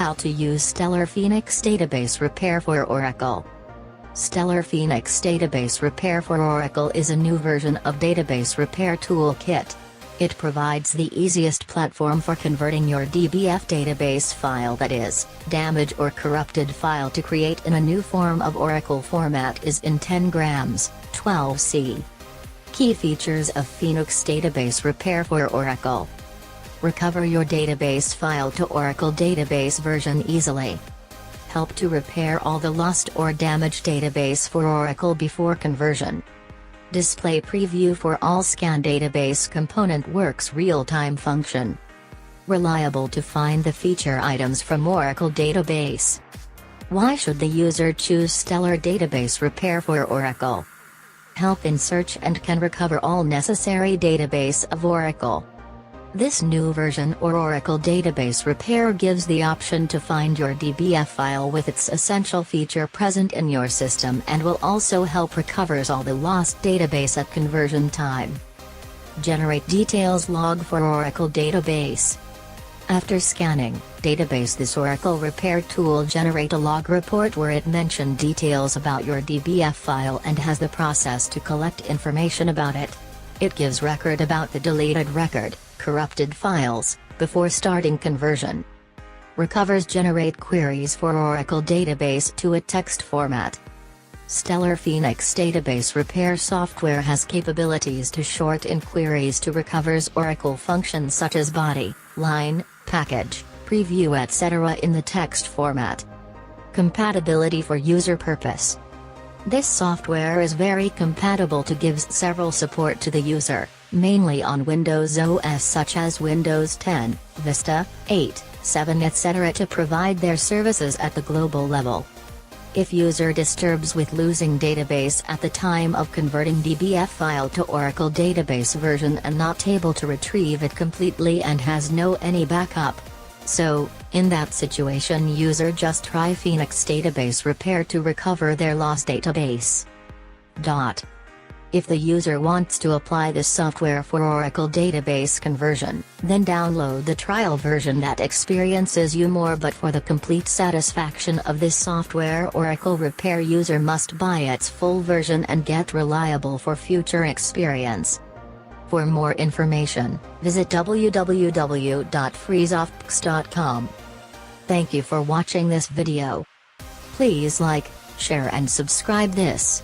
How to use Stellar Phoenix Database Repair for Oracle. Stellar Phoenix Database Repair for Oracle is a new version of Database Repair Toolkit. It provides the easiest platform for converting your DBF database file, that is, damaged or corrupted file, to create in a new form of Oracle format is in 10 grams, 12C. Key features of Phoenix Database Repair for Oracle. Recover your database file to Oracle database version easily. Help to repair all the lost or damaged database for Oracle before conversion. Display preview for all scan database component works real-time function. Reliable to find the feature items from Oracle database. Why should the user choose Stellar Database Repair for Oracle? Help in search and can recover all necessary database of Oracle. This new version or Oracle Database Repair gives the option to find your DBF file with its essential feature present in your system, and will also help recovers all the lost database at conversion time. Generate details log for Oracle database. After scanning database, this Oracle Repair tool generate a log report where it mention details about your DBF file and has the process to collect information about it. It gives record about the deleted record, corrupted files, before starting conversion. Recovers generate queries for Oracle database to a text format. Stellar Phoenix Database Repair software has capabilities to shorten queries to recovers Oracle functions such as body, line, package, preview, etc. in the text format. Compatibility for user purpose. This software is very compatible to gives several support to the user, mainly on Windows OS such as Windows 10, Vista, 8, 7 etc. to provide their services at the global level. If user disturbs with losing database at the time of converting DBF file to Oracle database version and not able to retrieve it completely and has no any backup. So, in that situation, user just try Phoenix Database Repair to recover their lost database. If the user wants to apply this software for Oracle database conversion, then download the trial version that experiences you more, but for the complete satisfaction of this software, Oracle Repair user must buy its full version and get reliable for future experience. For more information, visit www.freesoftbooks.com. Thank you for watching this video. Please like, share and subscribe this.